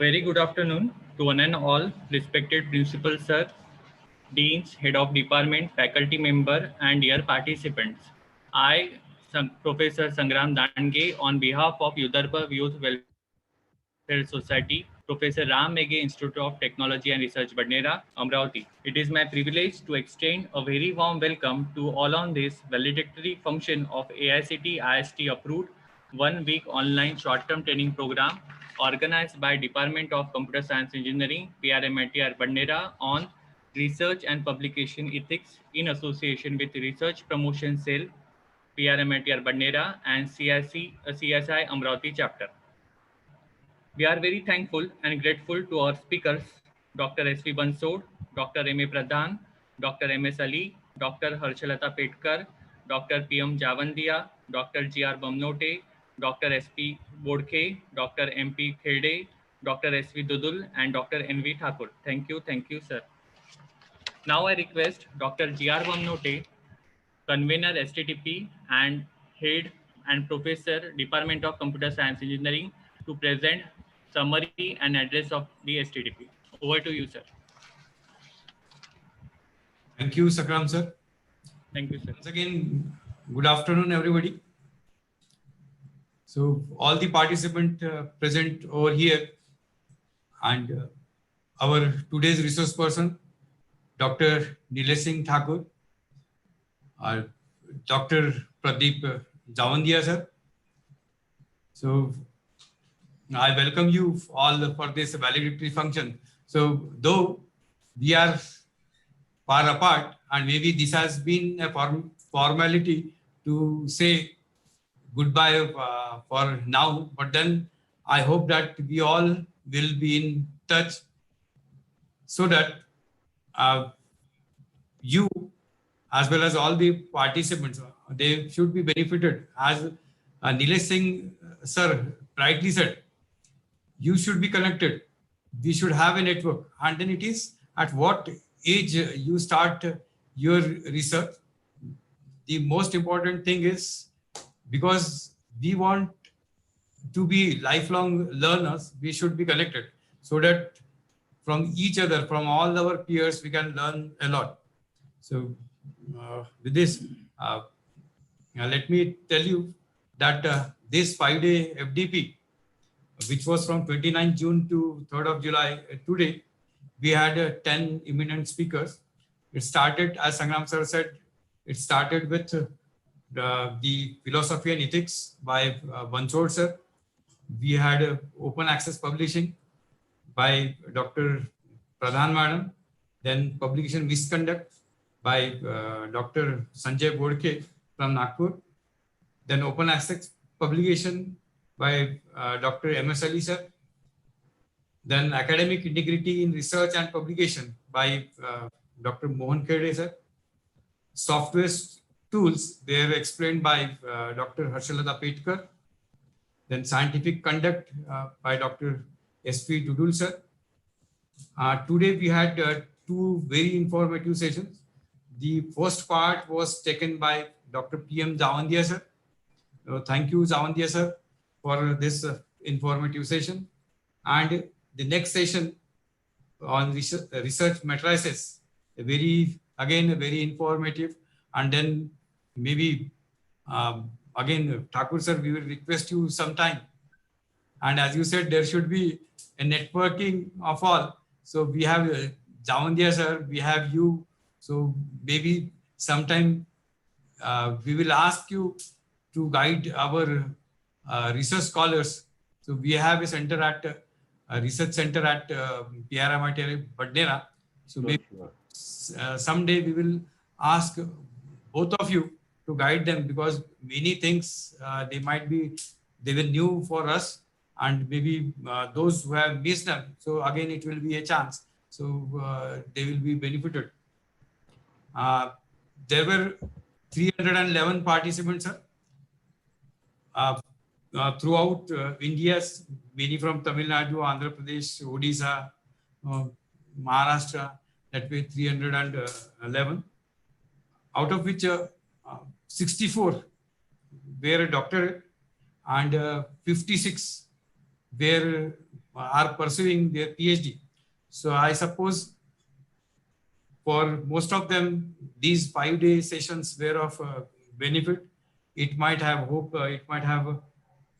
very good afternoon to one and all, respected principal sir, deans, head of department, faculty member, and dear participants. I, Professor Sangram Dange, on behalf of Yudharpa Youth Welfare Society, Professor Ram Meghe Institute of Technology and Research, Badnera, Amravati. It is my privilege to extend a very warm welcome to all on this valedictory function of AICT IST approved 1 week online short-term training program organized by Department of Computer Science Engineering, PRMITR Badnera on research and publication ethics in association with Research Promotion Cell, PRMITR Badnera and CSI Amravati chapter. We are very thankful and grateful to our speakers, Dr. S.V. Bansod, Dr. M.A. Pradhan, Dr. M.S. Ali, Dr. Harshalata Petkar, Dr. P.M. Javandia, Dr. G.R. Bamnote, Dr. S.P. Bodke, Dr. M.P. Kherde, Dr. S.V. Dudul, and Dr. N.V. Thakur. Thank you, sir. Now I request Dr. G.R. Bamnote, convener STTP and head and professor Department of Computer Science Engineering to present summary and address of the STTP. Over to you, sir. Thank you, Sakram sir. Thank you, sir. Once again, good afternoon, everybody. So all the participants present over here and our today's resource person, Dr. Nilesh Singh Thakur, Dr. Pradeep Javandia sir. So I welcome you all for this valedictory function. So though we are far apart and maybe this has been a formality to say goodbye for now, but then I hope that we all will be in touch so that you as well as all the participants, they should be benefited. As Nilesh Singh sir rightly said, you should be connected. We should have a network. And then it is at what age you start your research. The most important thing is because we want to be lifelong learners, we should be connected so that from each other, from all our peers, we can learn a lot. So with this, let me tell you that this 5-day FDP, which was from 29th June to 3rd of July, today, we had 10 eminent speakers. It started, as Sangram sir said, it started with the philosophy and ethics by Bansod sir. We had open access publishing by Dr. Pradhan madam, then publication misconduct by Dr. Sanjay Bodke from Nagpur, then open access publication by Dr. M.S. Ali sir, then academic integrity in research and publication by Dr. Mohan Kherde sir, software tools, they are explained by Dr. Harshalata Petkar, then scientific conduct by Dr. S.P. Dudul sir. Today we had two very informative sessions. The first part was taken by Dr. P.M. Javandia sir. Thank you, Javandia sir, for this informative session. And the next session on research matrices, again very informative. And then maybe again, Thakur sir, we will request you sometime. And as you said, there should be a networking of all. So we have Javandia sir, we have you. So maybe sometime we will ask you to guide our research scholars. So we have a center at research center at PRMITR Badnera. So maybe someday we will ask both of you to guide them, because many things they will new for us, and maybe those who have missed them. So again, it will be a chance. So they will be benefited. There were 311 participants, sir. Throughout India, many from Tamil Nadu, Andhra Pradesh, Odisha, Maharashtra, that way 311. Out of which 64 were doctorate and 56 were are pursuing their PhD. So I suppose for most of them, these 5-day sessions were of benefit. It might have hope, it might have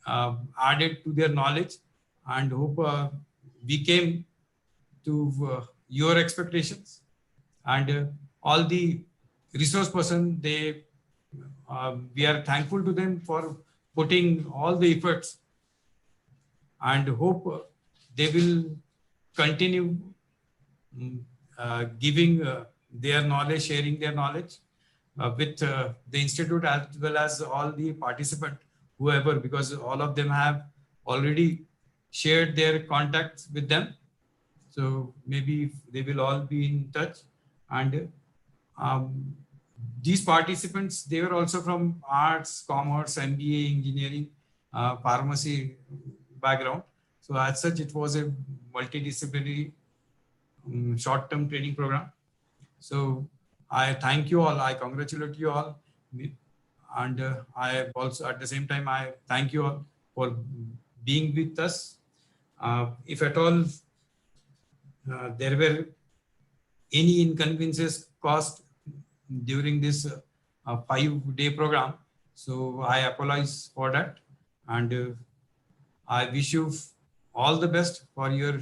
added to their knowledge, and hope we came to your expectations. And all the resource person, we are thankful to them for putting all the efforts, and hope they will continue giving their knowledge, sharing their knowledge with the institute as well as all the participant, whoever, because all of them have already shared their contacts with them. So maybe they will all be in touch. And these participants, they were also from arts, commerce, MBA, engineering, pharmacy background. So as such, it was a multidisciplinary short-term training program. So I thank you all. I congratulate you all. And I also, at the same time, I thank you all for being with us. If at all there were any inconveniences caused during this 5-day program, so I apologize for that. And I wish you all the best for your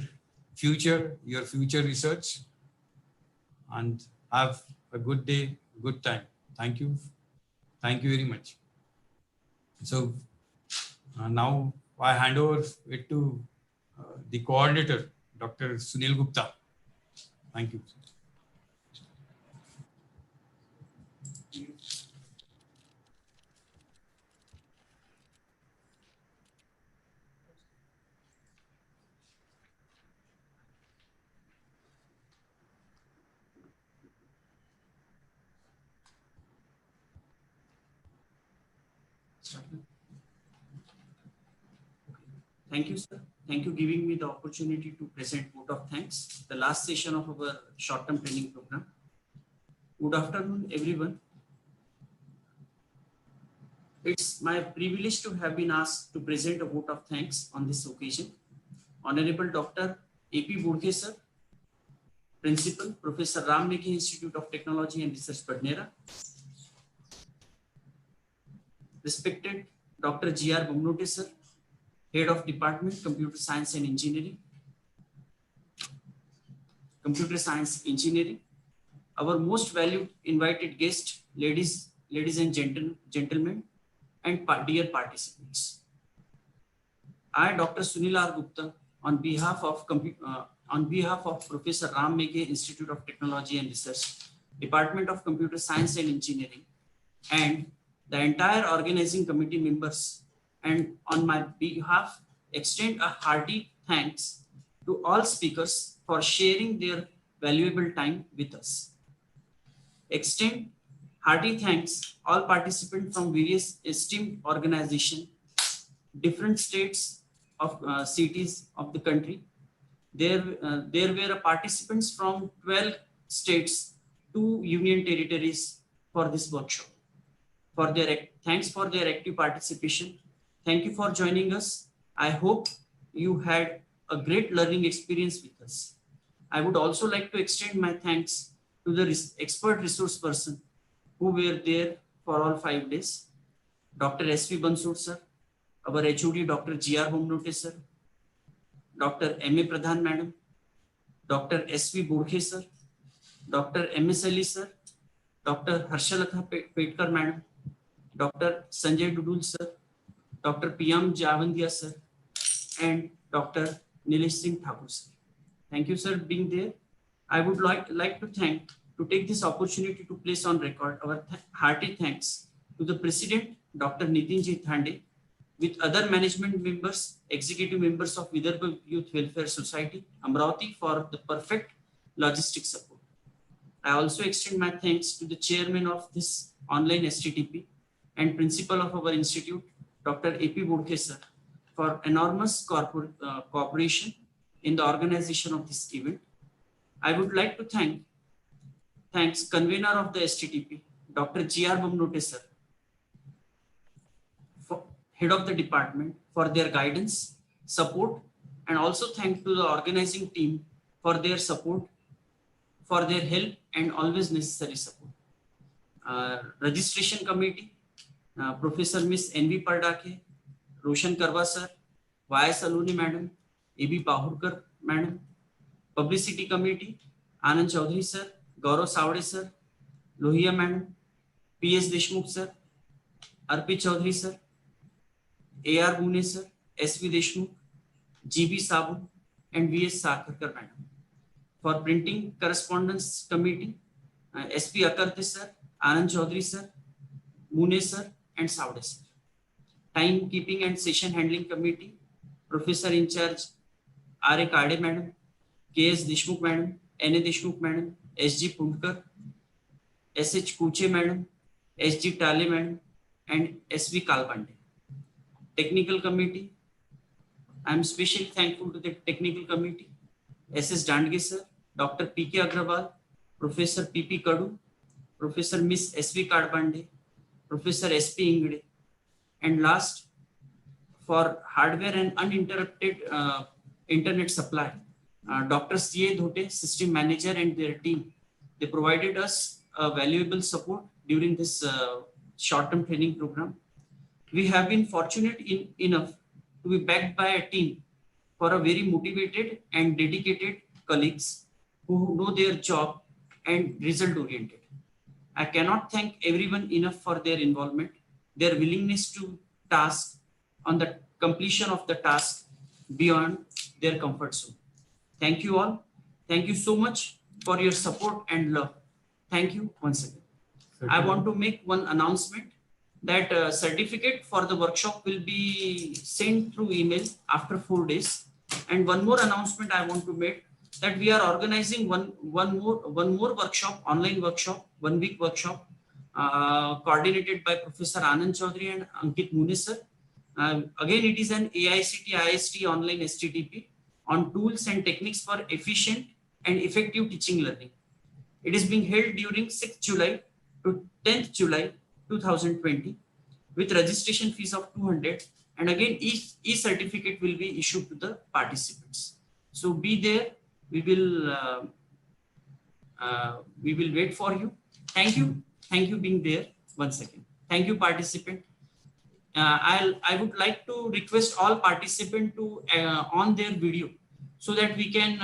future research, and have a good day, good time. Thank you. Thank you very much. So now I hand over it to the coordinator, Dr. Sunil Gupta. Thank you. Thank you, sir. Thank you giving me the opportunity to present vote of thanks, the last session of our short-term training program. Good afternoon, everyone. It's my privilege to have been asked to present a vote of thanks on this occasion. Honorable Dr. A.P. Bodke, sir, Principal, Professor Ram Meghe Institute of Technology and Research, Badnera. Respected Dr. G.R. Bumnote, sir, Head of Department, Computer Science and Engineering. Computer Science Engineering. Our most valued invited guests, ladies and gentlemen, and dear participants. I, Dr. Sunil R. Gupta, on behalf of Professor Ram Meghe Institute of Technology and Research, Department of Computer Science and Engineering, and the entire organizing committee members, and on my behalf, extend a hearty thanks to all speakers for sharing their valuable time with us. Extend hearty thanks all participants from various esteemed organizations, different states of cities of the country. There were participants from 12 states, 2 union territories for this workshop. Thanks for their active participation. Thank you for joining us. I hope you had a great learning experience with us. I would also like to extend my thanks to the expert resource person who were there for all 5 days. Dr. S.V. Bansud, sir, our HOD, Dr. G.R. Bumnote, sir, Dr. M.A. Pradhan, madam, Dr. S.V. Bodke, sir, Dr. M.S. Ali, sir, Dr. Harshalatha Petkar, madam, Dr. Sanjay Dudul, sir, Dr. P.M. Javandia, sir, and Dr. Nilesh Singh Thakur, sir. Thank you, sir, being there. I would like to take this opportunity to place on record our hearty thanks to the President, Dr. Nitin Ji Thande, with other management members, executive members of Vidarbha Youth Welfare Society, Amravati, for the perfect logistic support. I also extend my thanks to the chairman of this online STTP and principal of our institute, Dr. A.P. Bodke, sir, for enormous cooperation in the organization of this event. I would like to thanks convener of the STTP, Dr. G.R. Bumnote, sir, head of the department, for their guidance, support, and also thank to the organizing team for their support, for their help and always necessary support. Registration committee, Professor Miss N.V. Pardake, Roshan Karwa sir, Y.S. Aloni madam, A.B. Pahurkar madam. Publicity committee, Anand Chaudhary sir, Gaurav Savade sir, Lohia madam, P.S. Deshmukh sir, Arpit Chaudhary sir, A.R. Bune sir, S.V. Deshmukh, G.B. Sabu, and V.S. Sakarkar madam. For printing correspondence committee, S.P. Akarti sir, Anand Chaudhary sir, Mune sir, and Savade sir. Timekeeping and session handling committee, Professor in charge R.A. Kade madam, K.S. Deshmukh madam, N.A. Deshmukh madam, S.G. Pundkar, S.H. Kuche madam, S.G. Tale madam, and S.V. Kalpande. Technical committee, I am especially thankful to the technical committee, S.S. Dandge sir, Dr. P.K. Agrawal, Professor P.P. Kadu, Professor Miss S.V. Kalpande, Professor S.P. Ingde, and last, for hardware and uninterrupted internet supply, Dr. C.A. Dhote, system manager, and their team. They provided us valuable support during this short-term training program. We have been fortunate enough to be backed by a team for a very motivated and dedicated colleagues who know their job and result oriented. I cannot thank everyone enough for their involvement, their willingness to task on the completion of the task beyond their comfort zone. Thank you all. Thank you so much for your support and love. Thank you once again. I want to make one announcement that certificate for the workshop will be sent through email after 4 days. And one more announcement I want to make, that we are organizing one more workshop, online workshop, 1 week workshop, coordinated by Professor Anand Chaudhary and Ankit Mune sir. Again, it is an AICT IST online STTP on tools and techniques for efficient and effective teaching learning. It is being held during 6th July to 10th July 2020 with registration fees of 200, and again e-certificate will be issued to the participants. So be there. We will wait for you. Thank you being there once again. Thank you, participant. I would like to request all participants to on their video so that we can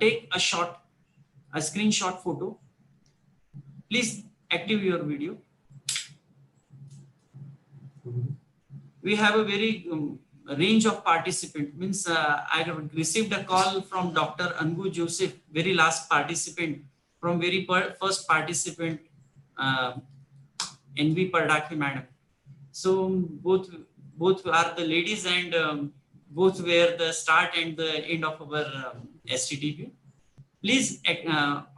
take a screenshot photo. Please active your video. We have a very range of participants. Means I received a call from Dr. Anbu Joseph, very last participant, from very first participant, N.V. Pardake madam. So both are the ladies, and both were the start and the end of our STTP. Please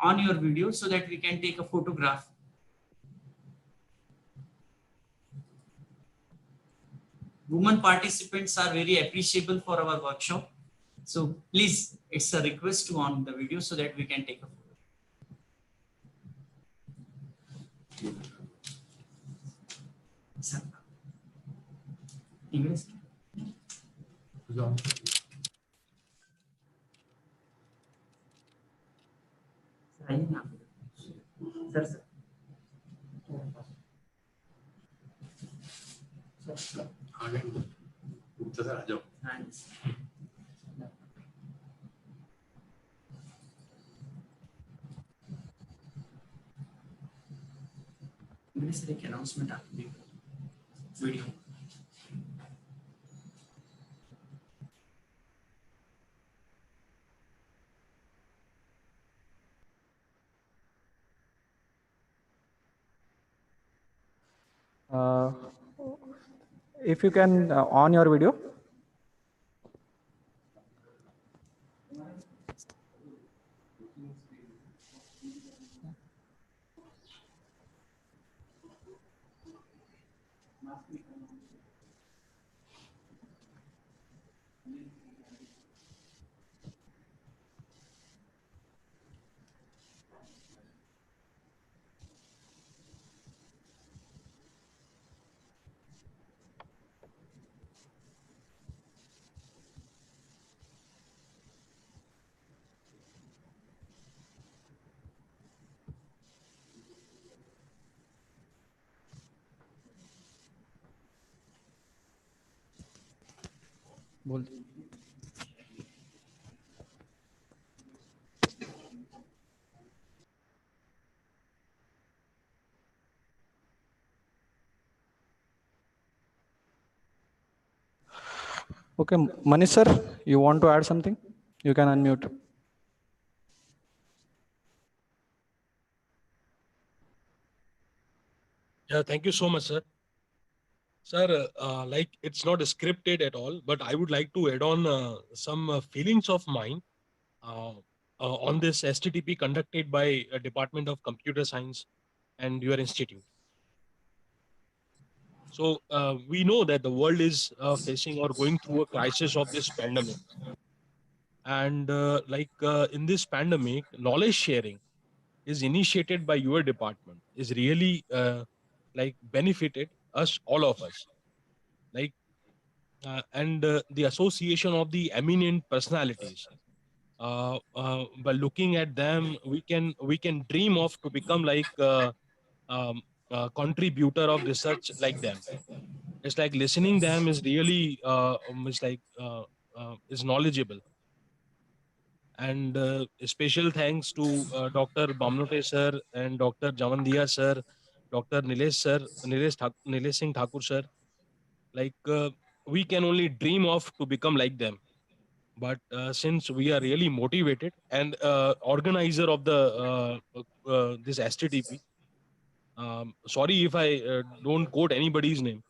on your video so that we can take a photograph. Women participants are very appreciable for our workshop. So please, it's a request to on the video so that we can take a photo. Sir. English. Sir. English एक announcement आपकी video. If you can on your video. बोल. Okay, Manish sir, you want to add something? You can unmute. Yeah, thank you so much, sir. Sir, like it's not scripted at all, but I would like to add on some feelings of mine uh, on this STTP conducted by Department of Computer Science and your institute. So we know that the world is facing or going through a crisis of this pandemic. And in this pandemic, knowledge sharing is initiated by your department is really benefited us, all of us. Like and the association of the eminent personalities. By looking at them, we can dream of to become like contributor of research like them. It's like listening them is really is knowledgeable. And special thanks to Dr. Bamnote sir and Dr. Javandia sir, Dr. Nilesh Singh Thakur sir. Like we can only dream of to become like them. But since we are really motivated and organizer of the this STTP, sorry if I don't quote anybody's name,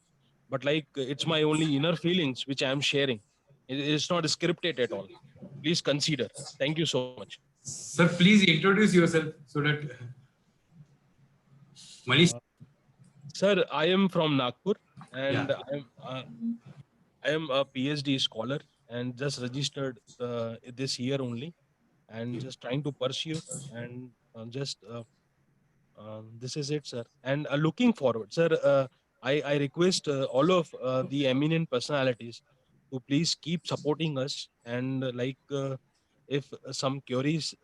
but like it's my only inner feelings which I am sharing. It's not scripted at all. Please consider. Thank you so much. Sir, please introduce yourself so that Manish. Sir, I am from Nagpur and Yeah. I am a PhD scholar and just registered this year only and just trying to pursue and this is it, sir. And looking forward, sir, I request all of the eminent personalities to please keep supporting us and if some queries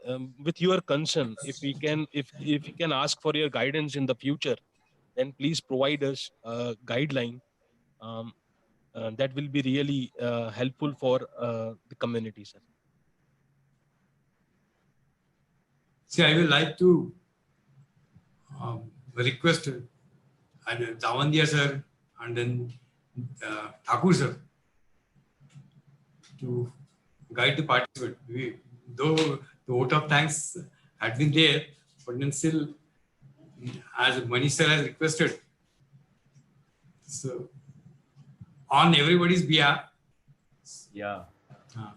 with your concern, if you can ask for your guidance in the future, then please provide us a guideline um, that will be really helpful for the community, sir. See, I will like to request Javandia sir and then Thakur sir to guide the participant. Though the vote of thanks had been there, but then still, as Manish sir has requested, so on everybody's behalf. Yeah. Uh,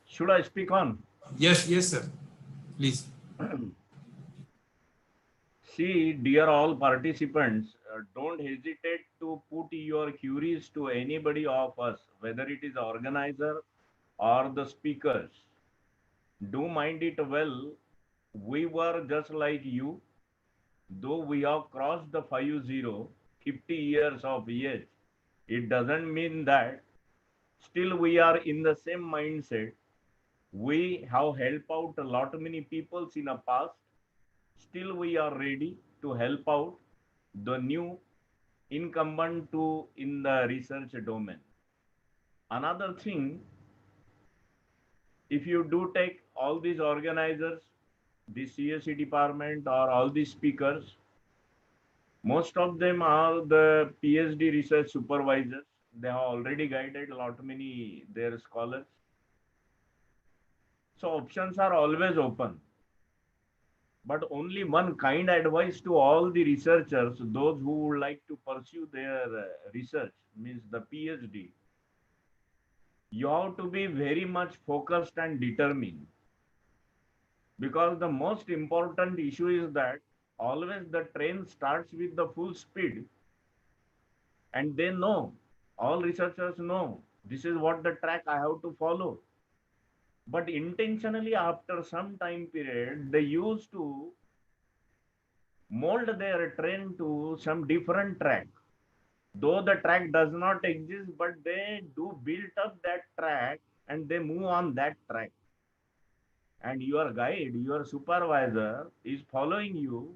Should I speak on? yes, sir. Please. See, dear all participants, don't hesitate to put your queries to anybody of us, whether it is the organizer or the speakers. Do mind it well. We were just like you, though we have crossed the 50 years of age. It doesn't mean that still we are in the same mindset. We have helped out a lot many peoples in the past. Still we are ready to help out the new incumbent to in the research domain. Another thing, if you do take all these organizers, the CSE department or all these speakers, most of them are the PhD research supervisors. They have already guided a lot many their scholars. So options are always open. But only one kind advice to all the researchers, those who would like to pursue their research, means the PhD. You have to be very much focused and determined. Because the most important issue is that always the train starts with the full speed. And they know, all researchers know, this is what the track I have to follow. But intentionally, after some time period, they used to mold their train to some different track. Though the track does not exist, but they do build up that track and they move on that track. And your guide, your supervisor is following you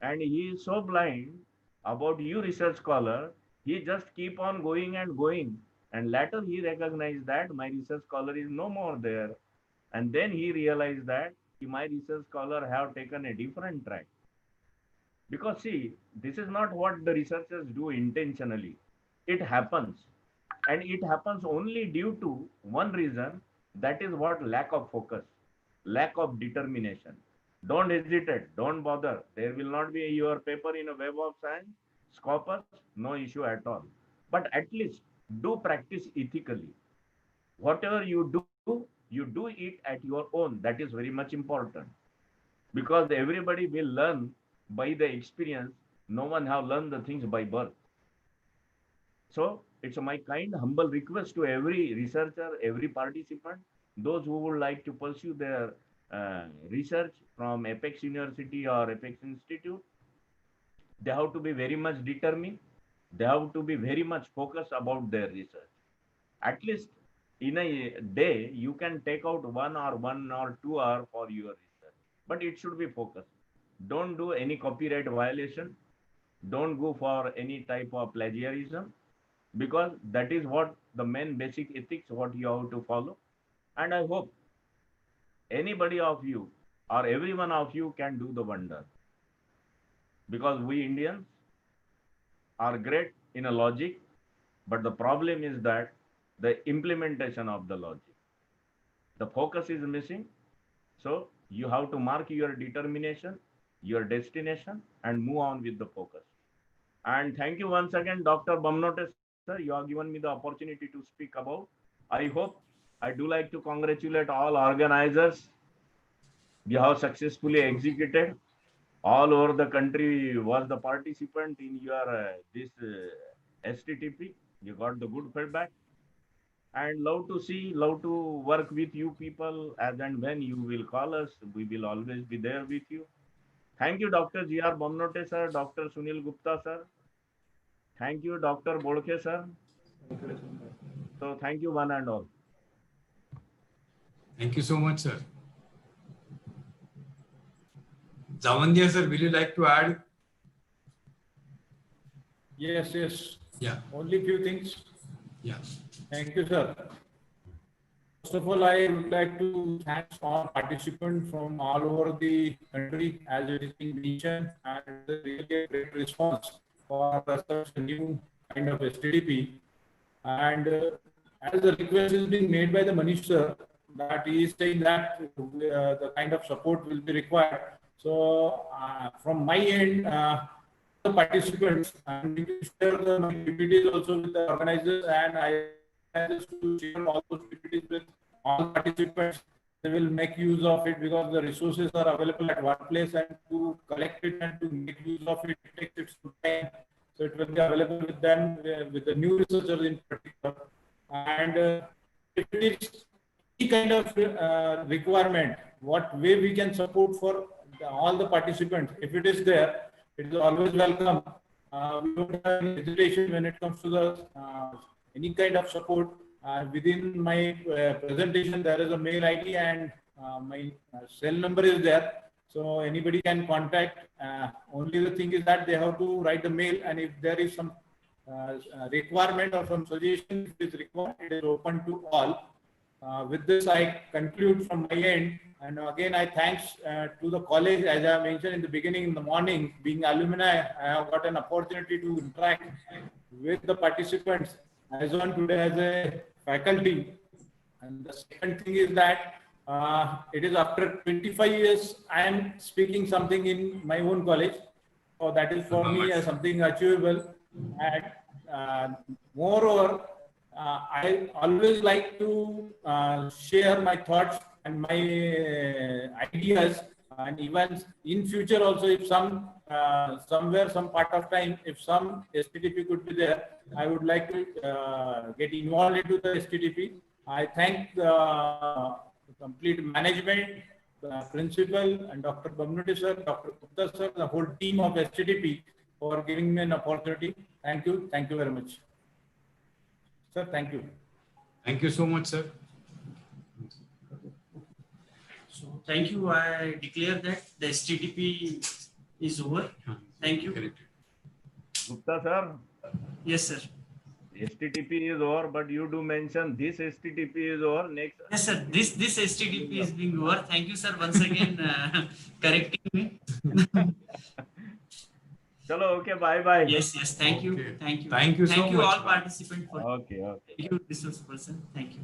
and he is so blind about you research scholar, he just keep on going and going. And later he recognized that my research scholar is no more there. And then he realized that my research scholar have taken a different track. Because see, this is not what the researchers do intentionally. It happens. And it happens only due to one reason, that is what? Lack of focus, lack of determination. Don't hesitate, don't bother. There will not be your paper in a Web of Science, Scopus, no issue at all. But at least do practice ethically. Whatever you do it at your own. That is very much important, because everybody will learn by the experience. No one have learned the things by birth. So it's my kind, humble request to every researcher, every participant, those who would like to pursue their research from Apex University or Apex Institute, they have to be very much determined. They have to be very much focused about their research. At least in a day, you can take out 1 or 2 hours for your research, but it should be focused. Don't do any copyright violation. Don't go for any type of plagiarism, because that is what the main basic ethics what you have to follow. And I hope anybody of you or every one of you can do the wonder, because we Indians are great in a logic, but the problem is that the implementation of the logic, the focus is missing. So you have to mark your determination, your destination, and move on with the focus. And thank you once again, Dr. Bamnote, sir. You have given me the opportunity to speak about. I hope, I do like to congratulate all organizers. You have successfully executed. All over the country was the participant in your this STTP. You got the good feedback. And love to see, love to work with you people, as and when you will call us, we will always be there with you. Thank you, Dr. G.R. Bamnote, sir, Dr. Sunil Gupta, sir. Thank you, Dr. Bodke, sir. So thank you, one and all. Thank you so much, sir. Jamandia, sir, will you like to add? Yes, yes. Yeah. Only few things. Yeah. Thank you, sir. First of all, I would like to thank all participants from all over the country, as it is being mentioned, and really a great response for such a new kind of STDP. And as the request is being made by the Manish sir, that he is saying that the kind of support will be required. So from my end, the participants, I'm going to share my PPTs also with the organizers, and I to share all those PPTs with all participants. They will make use of it, because the resources are available at one place, and to collect it and to make use of it takes its time. So it will be available with them, with the new researchers in particular. And if it is any kind of requirement, what way we can support for all the participants, if it is there, it is always welcome. We don't have any hesitation when it comes to the any kind of support. Within my presentation, there is a mail ID, and my cell number is there. So anybody can contact. Only the thing is that they have to write the mail, and if there is some requirement or some suggestion it is required, it is open to all. With this, I conclude from my end. And again, I thanks to the college, as I mentioned in the beginning, in the morning, being alumni, I have got an opportunity to interact with the participants as on today as a faculty. And the second thing is that it is after 25 years, I am speaking something in my own college. So that is for me something achievable. And moreover, I always like to share my thoughts and my ideas, and even in future also, if some somewhere, some part of time, if some STTP could be there, I would like to get involved into the STTP. I thank the complete management, the principal, and Dr. Bamnote sir, Dr. Gupta sir, the whole team of STTP for giving me an opportunity. Thank you. Thank you very much. Sir, thank you. Thank you so much, sir. So thank you. I declare that the STTP is over. Thank you. Gupta sir. Yes, sir. STTP is over, but you do mention this STTP is over. Next. Yes, sir. This STTP is being over. Thank you, sir, once again correcting me. Chalo, okay, bye bye. Yes, yes. Thank you. Okay. Thank you. Thank you so Thank you much. all participants for Okay, okay. Thank you, resource person. Thank you.